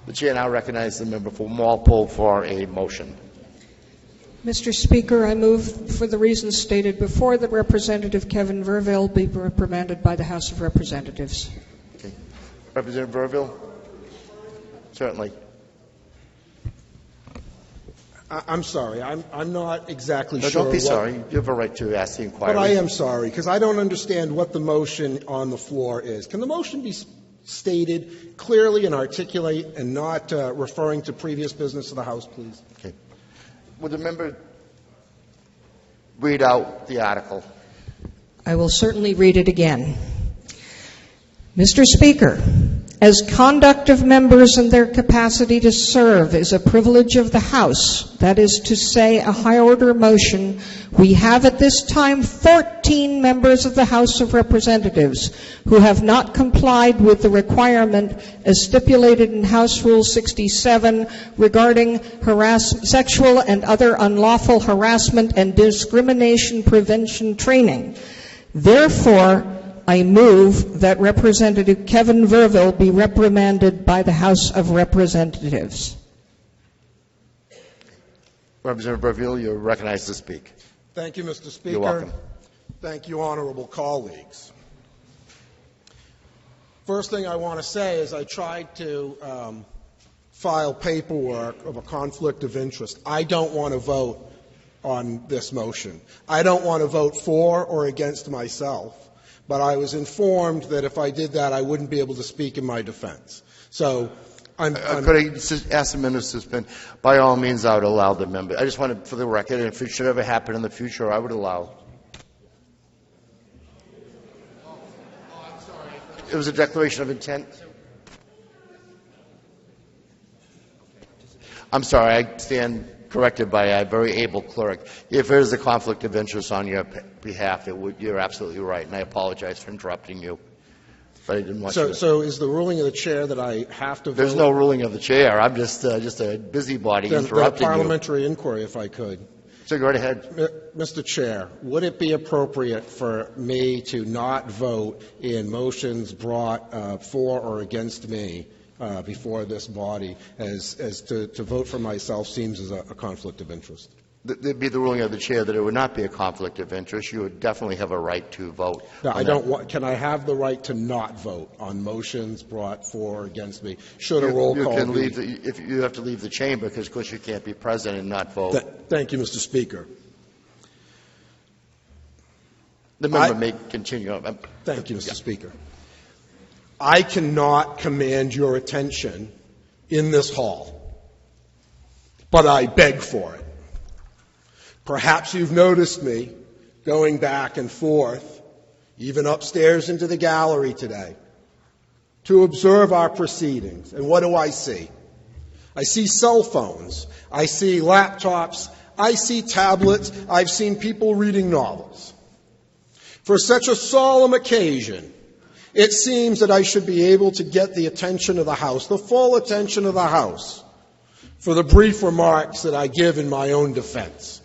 The chair now recognizes the member for Walpole for a motion. Mr. Speaker, I move, for the reasons stated before, that Representative Kevin Verville be reprimanded by the House of Representatives. Okay. Representative Verville? Certainly. I'm sorry. I'm not exactly No, sure. don't be sorry. You have a right to ask the inquiry. But I am sorry, because I don't understand what the motion on the floor is. Can the motion be stated clearly and articulate and not referring to previous business of the House, please? Okay. Would the member read out the article? I will certainly read it again. Mr. Speaker, as conduct of members in their capacity to serve is a privilege of the House, that is to say, a high-order motion, we have at this time 14 members of the House of Representatives who have not complied with the requirement as stipulated in House Rule 67 regarding sexual and other unlawful harassment and discrimination prevention training. Therefore, I move that Representative Kevin Verville be reprimanded by the House of Representatives. Representative Verville, you're recognized to speak. Thank you, Mr. Speaker. You're welcome. Thank you, honorable colleagues. First thing I want to say is I tried to file paperwork of a conflict of interest. I don't want to vote on this motion. I don't want to vote for or against myself. But I was informed that if I did that, I wouldn't be able to speak in my defense. So I'm could I ask the member to suspend? By all means, I would allow the member. I just wanted, for the record, and if it should ever happen in the future, I would allow. I'm sorry. It was a declaration of intent. I'm sorry. I stand corrected by a very able clerk. If there is a conflict of interest on your behalf, you're absolutely right, and I apologize for interrupting you. But I didn't want you to. So is the ruling of the chair that I have to vote? There's no ruling of the chair. I'm just a busybody interrupting you. Parliamentary inquiry, if I could. So go right ahead. Mr. Chair, would it be appropriate for me to not vote in motions brought for or against me before this body, as to vote for myself seems as a conflict of interest? There'd be the ruling of the chair that it would not be a conflict of interest. You would definitely have a right to vote. No, I don't want. Can I have the right to not vote on motions brought for or against me? Should a roll call be? If you have to leave the chamber because, of course, you can't be present and not vote. Thank you, Mr. Speaker. The member may continue. Thank you, Mr. Speaker. I cannot command your attention in this hall, but I beg for it. Perhaps you've noticed me going back and forth, even upstairs into the gallery today, to observe our proceedings. And what do I see? I see cell phones. I see laptops. I see tablets. I've seen people reading novels. For such a solemn occasion, it seems that I should be able to get the attention of the House, the full attention of the House, for the brief remarks that I give in my own defense,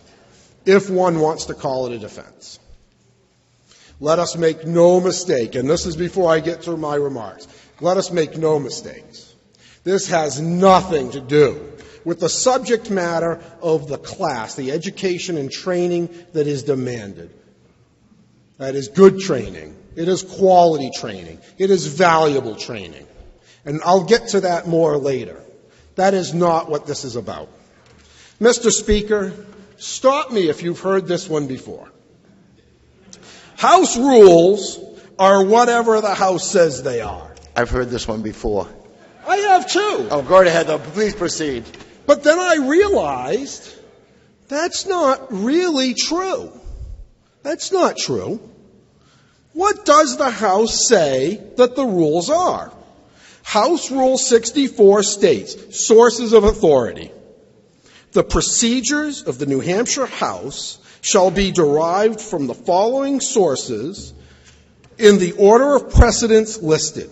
if one wants to call it a defense. Let us make no mistake, and this is before I get through my remarks, let us make no mistakes. This has nothing to do with the subject matter of the class, the education and training that is demanded. That is good training. It is quality training. It is valuable training. And I'll get to that more later. That is not what this is about. Mr. Speaker, stop me if you've heard this one before. House rules are whatever the House says they are. I've heard this one before. I have too. Oh, go right ahead, though. Please proceed. But then I realized that's not really true. That's not true. What does the House say that the rules are? House Rule 64 states, sources of authority. The procedures of the New Hampshire House shall be derived from the following sources in the order of precedence listed.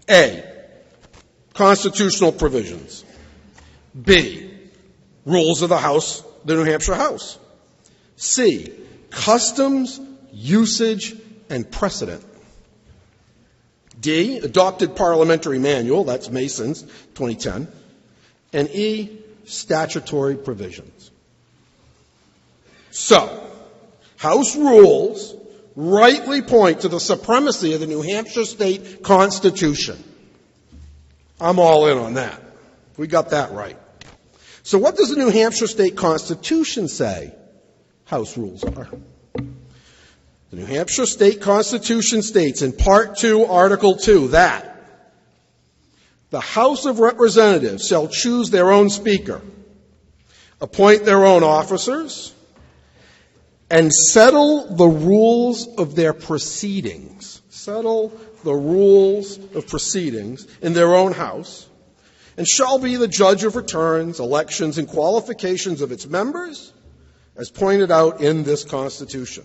A, constitutional provisions. B, rules of the House, the New Hampshire House. C, customs, usage, and precedent. D, adopted parliamentary manual, that's Mason's, 2010. And E, statutory provisions. So, House rules rightly point to the supremacy of the New Hampshire State Constitution. I'm all in on that. We got that right. So what does the New Hampshire State Constitution say House rules are? The New Hampshire State Constitution states in Part 2, Article 2, that the House of Representatives shall choose their own Speaker, appoint their own officers, and settle the rules of their proceedings. Settle the rules of proceedings in their own house, and shall be the judge of returns, elections, and qualifications of its members, as pointed out in this Constitution.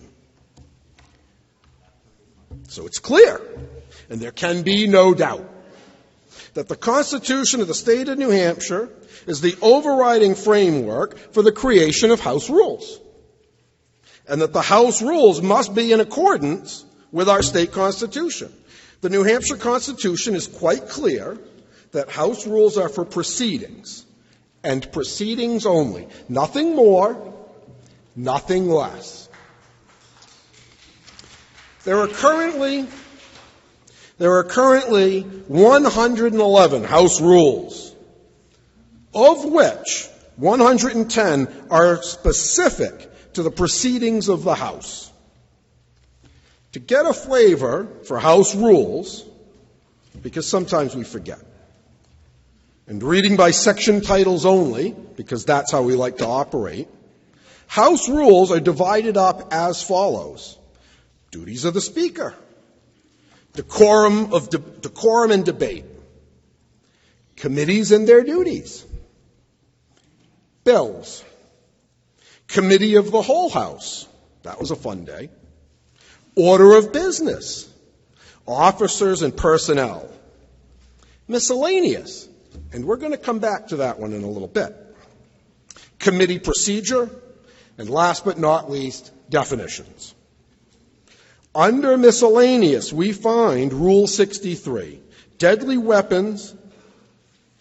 So it's clear, and there can be no doubt, that the Constitution of the state of New Hampshire is the overriding framework for the creation of House rules, and that the House rules must be in accordance with our state Constitution. The New Hampshire Constitution is quite clear that House rules are for proceedings, and proceedings only. Nothing more, nothing less. There are currently 111 House rules, of which 110 are specific to the proceedings of the House. To get a flavor for House rules, because sometimes we forget, and reading by section titles only, because that's how we like to operate, House rules are divided up as follows. Duties of the Speaker, decorum and debate, committees and their duties, bills, committee of the whole House, that was a fun day, order of business, officers and personnel, miscellaneous, and we're going to come back to that one in a little bit, committee procedure, and last but not least, definitions. Under miscellaneous, we find Rule 63, deadly weapons,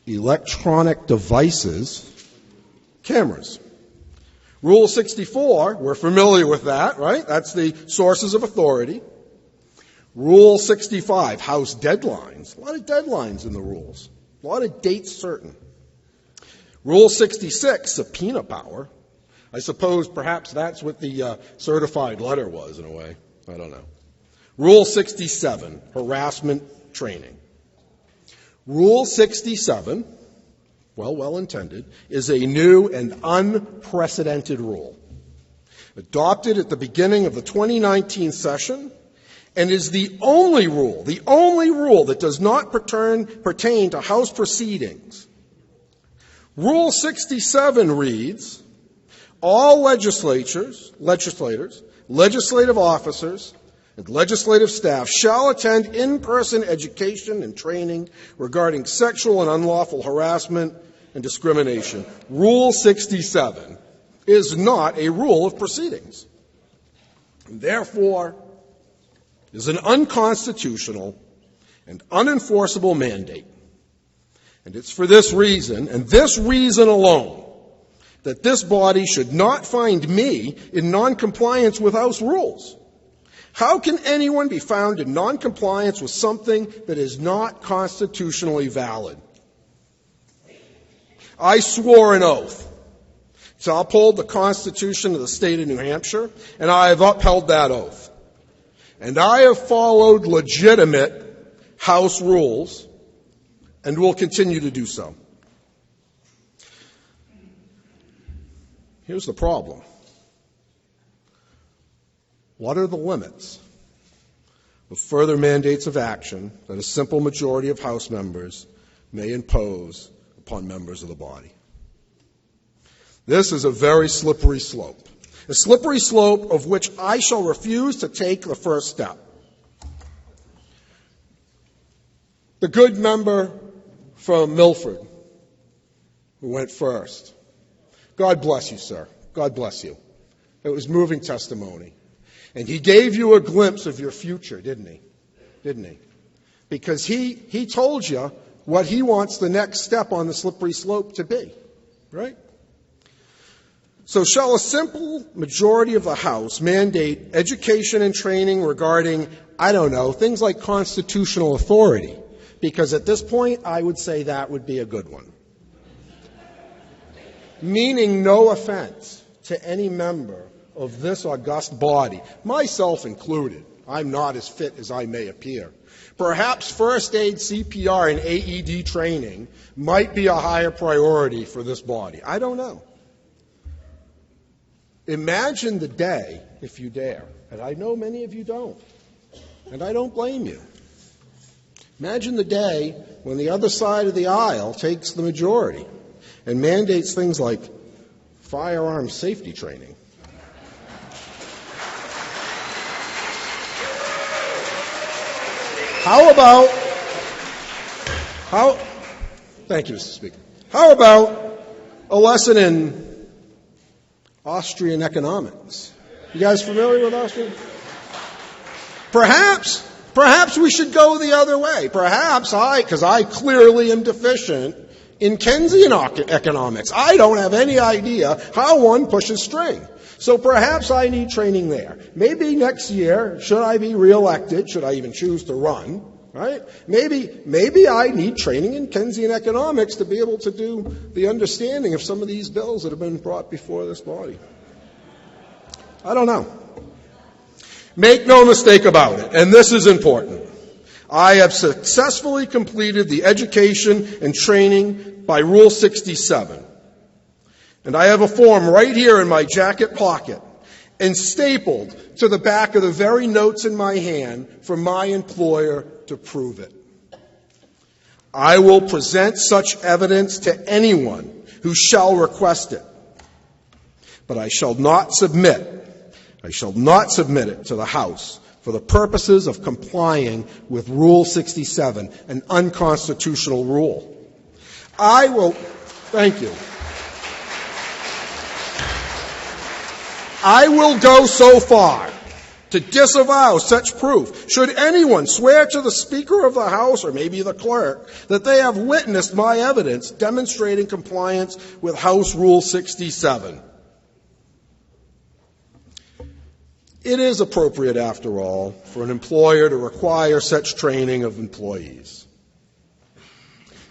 electronic devices, cameras. Rule 64, we're familiar with that, right? That's the sources of authority. Rule 65, House deadlines. A lot of deadlines in the rules. A lot of dates certain. Rule 66, subpoena power. I suppose perhaps that's what the certified letter was in a way. I don't know. Rule 67, harassment training. Rule 67, well intended, is a new and unprecedented rule. Adopted at the beginning of the 2019 session, and is the only rule that does not pertain to House proceedings. Rule 67 reads, all legislators, legislative officers, and legislative staff shall attend in-person education and training regarding sexual and unlawful harassment and discrimination. Rule 67 is not a rule of proceedings, and therefore is an unconstitutional and unenforceable mandate. And it's for this reason, and this reason alone, that this body should not find me in noncompliance with House rules. How can anyone be found in noncompliance with something that is not constitutionally valid? I swore an oath to uphold the Constitution of the state of New Hampshire, and I have upheld that oath. And I have followed legitimate House rules, and will continue to do so. Here's the problem. What are the limits of further mandates of action that a simple majority of House members may impose upon members of the body? This is a very slippery slope. A slippery slope of which I shall refuse to take the first step. The good member from Milford who went first. God bless you, sir. God bless you. It was moving testimony. And he gave you a glimpse of your future, didn't he? Didn't he? because he told you what he wants the next step on the slippery slope to be, right? So shall a simple majority of the House mandate education and training regarding, I don't know, things like constitutional authority? Because at this point, I would say that would be a good one. Meaning no offense to any member of this august body, myself included. I'm not as fit as I may appear. Perhaps first aid, CPR, and AED training might be a higher priority for this body. I don't know. Imagine the day, if you dare, and I know many of you don't, and I don't blame you. Imagine the day when the other side of the aisle takes the majority and mandates things like firearm safety training. Thank you, Mr. Speaker. How about a lesson in Austrian economics? You guys familiar with Austrian? Perhaps we should go the other way. Because I clearly am deficient in Keynesian economics. I don't have any idea how one pushes string. So perhaps I need training there. Maybe next year, should I be reelected, should I even choose to run, right? Maybe I need training in Keynesian economics to be able to do the understanding of some of these bills that have been brought before this body. I don't know. Make no mistake about it, and this is important. I have successfully completed the education and training by Rule 67. And I have a form right here in my jacket pocket and stapled to the back of the very notes in my hand for my employer to prove it. I will present such evidence to anyone who shall request it. But I shall not submit it to the House for the purposes of complying with Rule 67, an unconstitutional rule. Thank you. I will go so far to disavow such proof should anyone swear to the Speaker of the House or maybe the clerk that they have witnessed my evidence demonstrating compliance with House Rule 67. It is appropriate, after all, for an employer to require such training of employees.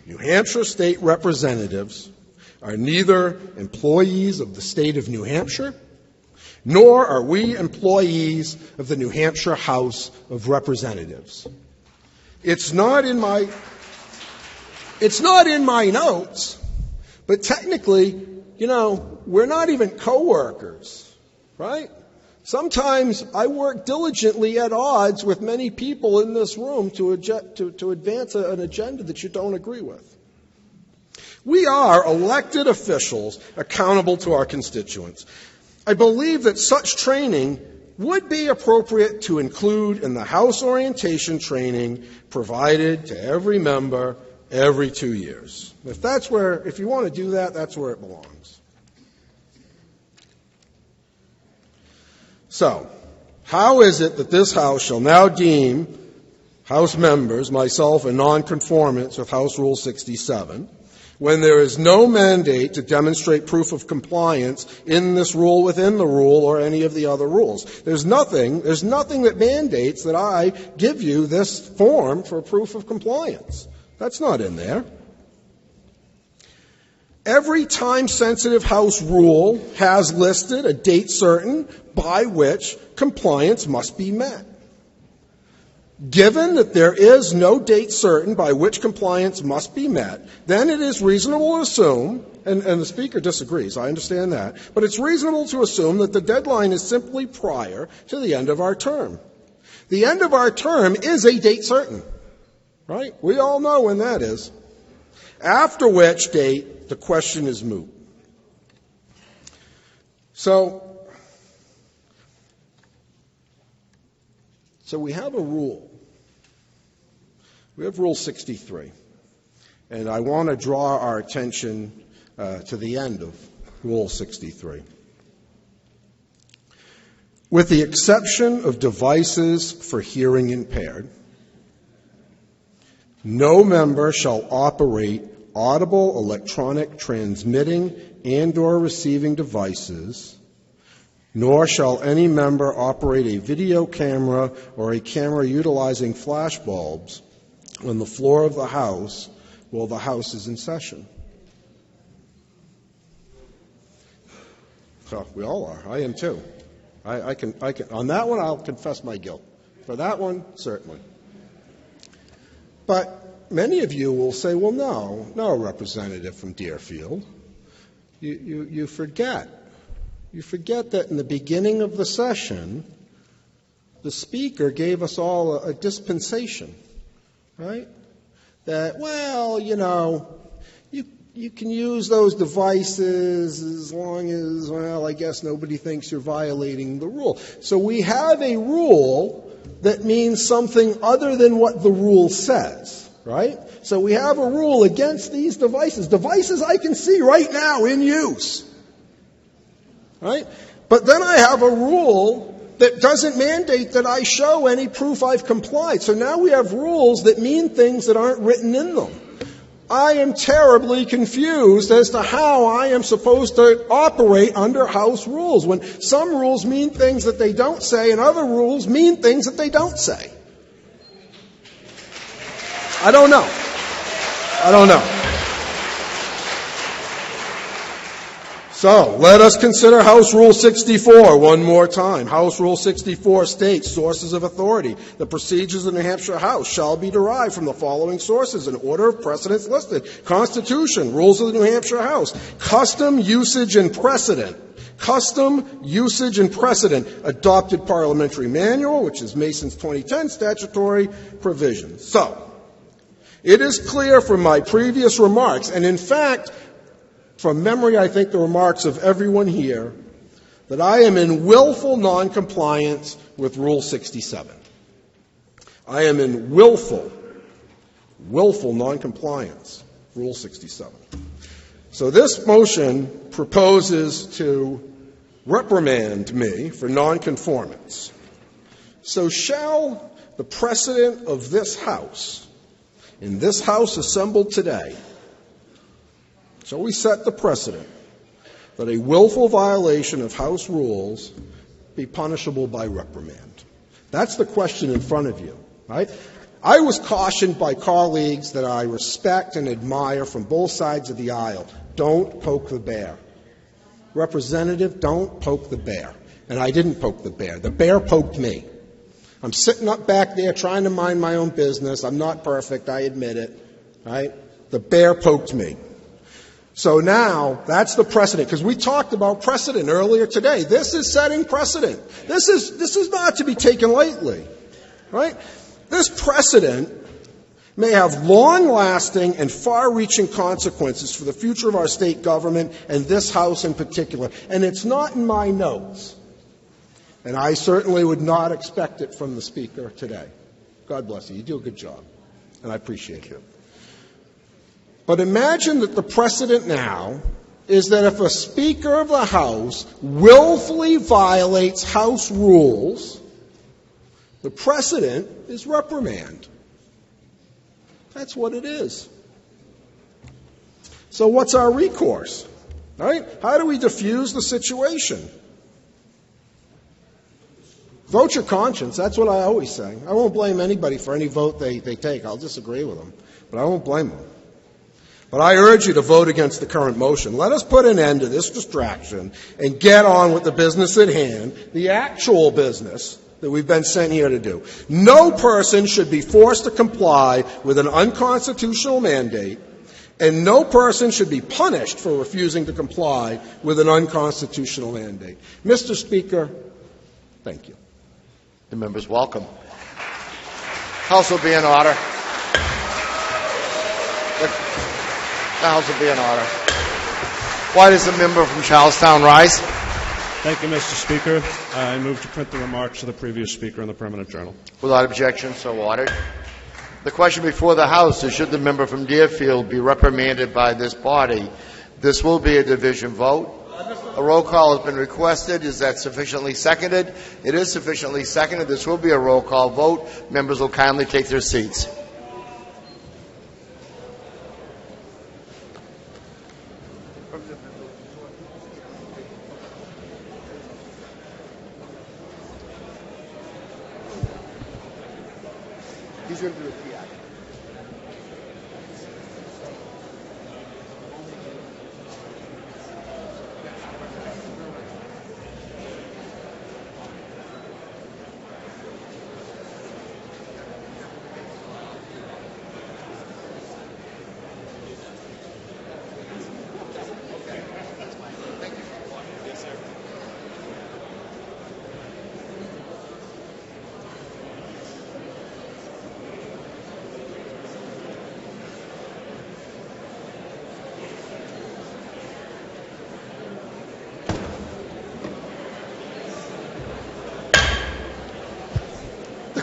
New Hampshire state representatives are neither employees of the state of New Hampshire, nor are we employees of the New Hampshire House of Representatives. It's not in my notes, but technically, we're not even co-workers, right? Sometimes I work diligently at odds with many people in this room to advance an agenda that you don't agree with. We are elected officials accountable to our constituents. I believe that such training would be appropriate to include in the House orientation training provided to every member every 2 years. If you want to do that, that's where it belongs. So, how is it that this House shall now deem House members, myself, in nonconformance with House Rule 67, when there is no mandate to demonstrate proof of compliance in this rule, within the rule, or any of the other rules? There's nothing that mandates that I give you this form for proof of compliance. That's not in there. Every time-sensitive House rule has listed a date certain by which compliance must be met. Given that there is no date certain by which compliance must be met, then it is reasonable to assume, and the Speaker disagrees, I understand that, but it's reasonable to assume that the deadline is simply prior to the end of our term. The end of our term is a date certain, right? We all know when that is. After which date, the question is moot. So we have a rule. We have Rule 63. And I want to draw our attention to the end of Rule 63. With the exception of devices for hearing impaired, No member shall operate audible electronic transmitting and/or receiving devices, nor shall any member operate a video camera or a camera utilizing flash bulbs on the floor of the House while the House is in session. So we all are. I am too. I can. On that one, I'll confess my guilt. For that one, certainly. But many of you will say, well, no representative from Deerfield. You forget. You forget that in the beginning of the session, the Speaker gave us all a dispensation, right? That, well, you can use those devices as long as, well, I guess nobody thinks you're violating the rule. So we have a rule that means something other than what the rule says, right? So we have a rule against these devices I can see right now in use, right? But then I have a rule that doesn't mandate that I show any proof I've complied. So now we have rules that mean things that aren't written in them. I am terribly confused as to how I am supposed to operate under House rules when some rules mean things that they don't say and other rules mean things that they don't say. I don't know. So, let us consider House Rule 64 one more time. House Rule 64 states, sources of authority. The procedures of the New Hampshire House shall be derived from the following sources in order of precedence listed. Constitution, rules of the New Hampshire House, custom, usage, and precedent. Custom, usage, and precedent. Adopted parliamentary manual, which is Mason's 2010 statutory provisions. So, it is clear from my previous remarks, and in fact, from memory, I think the remarks of everyone here, that I am in willful noncompliance with Rule 67. I am in willful noncompliance, Rule 67. So this motion proposes to reprimand me for nonconformance. So shall the precedent of this House, in this House assembled today, shall we set the precedent that a willful violation of House rules be punishable by reprimand? That's the question in front of you, right? I was cautioned by colleagues that I respect and admire from both sides of the aisle. Don't poke the bear. Representative, don't poke the bear. And I didn't poke the bear. The bear poked me. I'm sitting up back there trying to mind my own business. I'm not perfect, I admit it, right? The bear poked me. So now, that's the precedent, because we talked about precedent earlier today. This is setting precedent. This is not to be taken lightly, right? This precedent may have long-lasting and far-reaching consequences for the future of our state government and this House in particular. And it's not in my notes. And I certainly would not expect it from the Speaker today. God bless you. You do a good job. And I appreciate you. But imagine that the precedent now is that if a Speaker of the House willfully violates House rules, the precedent is reprimand. That's what it is. So what's our recourse? Right? How do we diffuse the situation? Vote your conscience. That's what I always say. I won't blame anybody for any vote they take. I'll disagree with them. But I won't blame them. But I urge you to vote against the current motion. Let us put an end to this distraction and get on with the business at hand, the actual business that we've been sent here to do. No person should be forced to comply with an unconstitutional mandate, and no person should be punished for refusing to comply with an unconstitutional mandate. Mr. Speaker, thank you. The members welcome. House will be in order. The House will be in order. Why does the member from Charlestown rise? Thank you, Mr. Speaker. I move to print the remarks of the previous Speaker in the Permanent Journal. Without objection, so ordered. The question before the House is should the member from Deerfield be reprimanded by this body? This will be a division vote. A roll call has been requested. Is that sufficiently seconded? It is sufficiently seconded. This will be a roll call vote. Members will kindly take their seats. He's going to do a PI.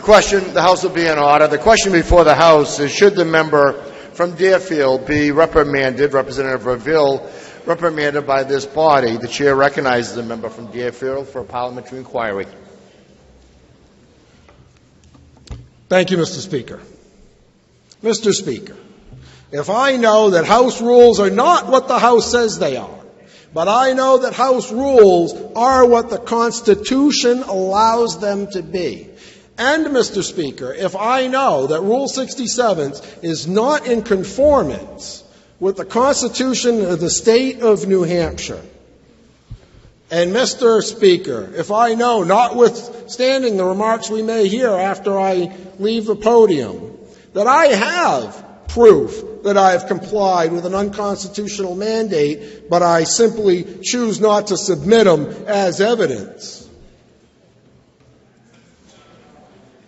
The House will be in order. The question before the House is, should the member from Deerfield be reprimanded, Representative Verville, reprimanded by this body? The chair recognizes the member from Deerfield for a parliamentary inquiry. Thank you, Mr. Speaker. Mr. Speaker, if I know that House rules are not what the House says they are, but I know that House rules are what the Constitution allows them to be, and, Mr. Speaker, if I know that Rule 67 is not in conformance with the Constitution of the state of New Hampshire, and, Mr. Speaker, if I know, notwithstanding the remarks we may hear after I leave the podium, that I have proof that I have complied with an unconstitutional mandate, but I simply choose not to submit them as evidence,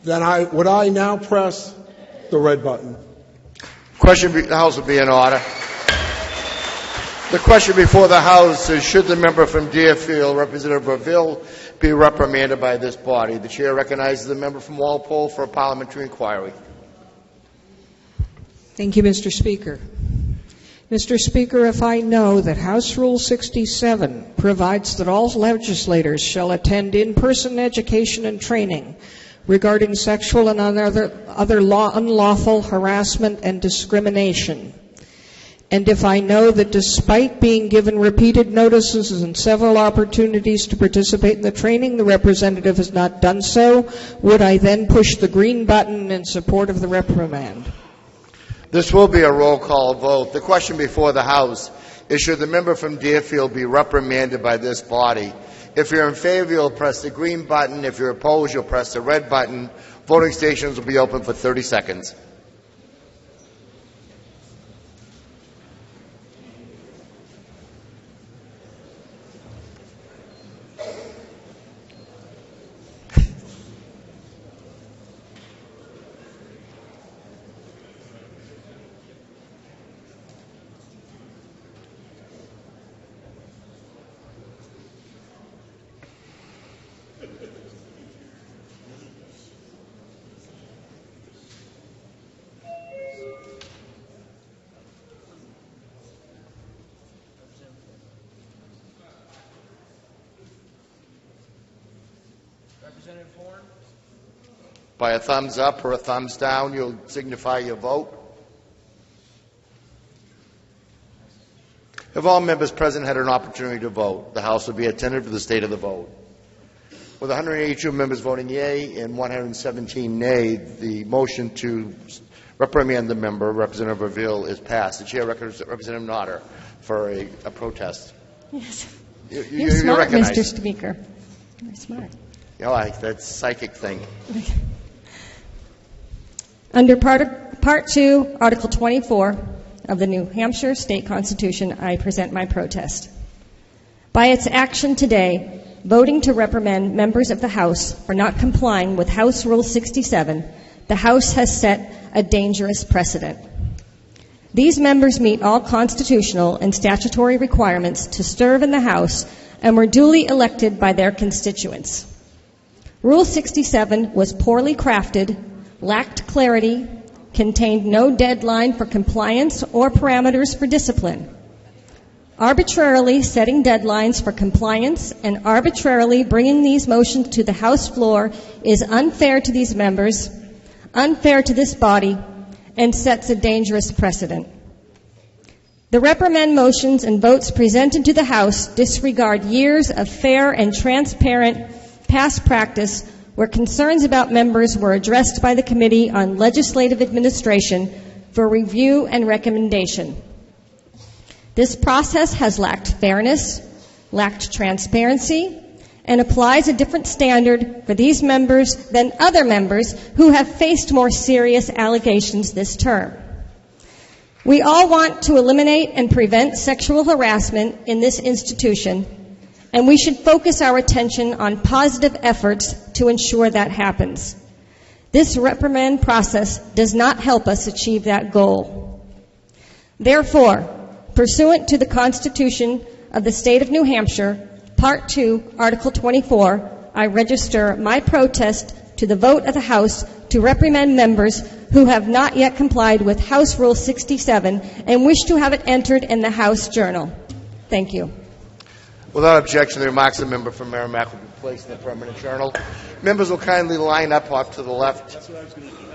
then would I now press the red button? The House will be in order. The question before the House is, should the member from Deerfield, Representative Verville, be reprimanded by this body? The chair recognizes the member from Walpole for a parliamentary inquiry. Thank you, Mr. Speaker. Mr. Speaker, if I know that House Rule 67 provides that all legislators shall attend in-person education and training regarding sexual and other unlawful harassment and discrimination, and if I know that despite being given repeated notices and several opportunities to participate in the training, the representative has not done so, would I then push the green button in support of the reprimand? This will be a roll call vote. The question before the House is, should the member from Deerfield be reprimanded by this body? If you're in favor, you'll press the green button. If you're opposed, you'll press the red button. Voting stations will be open for 30 seconds. Representative Horn? By a thumbs up or a thumbs down, you'll signify your vote. If all members present had an opportunity to vote, the House will be attentive to the state of the vote. With 182 members voting yea and 117 nay, the motion to reprimand the member, Representative Verville, is passed. The chair recognizes Representative Notter for a protest. Yes. You're smart, recognized. Mr. Speaker. You're smart. That's a psychic thing. Under Part 2, Article 24 of the New Hampshire State Constitution, I present my protest. By its action today, voting to reprimand members of the House for not complying with House Rule 67, the House has set a dangerous precedent. These members meet all constitutional and statutory requirements to serve in the House and were duly elected by their constituents. Rule 67 was poorly crafted, lacked clarity, contained no deadline for compliance or parameters for discipline. Arbitrarily setting deadlines for compliance and arbitrarily bringing these motions to the House floor is unfair to these members, unfair to this body, and sets a dangerous precedent. The reprimand motions and votes presented to the House disregard years of fair and transparent past practice where concerns about members were addressed by the Committee on Legislative Administration for review and recommendation. This process has lacked fairness, lacked transparency, and applies a different standard for these members than other members who have faced more serious allegations this term. We all want to eliminate and prevent sexual harassment in this institution, and we should focus our attention on positive efforts to ensure that happens. This reprimand process does not help us achieve that goal. Therefore, pursuant to the Constitution of the State of New Hampshire, Part 2, Article 24, I register my protest to the vote of the House to reprimand members who have not yet complied with House Rule 67 and wish to have it entered in the House Journal. Thank you. Without objection, the remarks of the member from Merrimack will be placed in the permanent journal. Members will kindly line up off to the left. That's what I was going to do.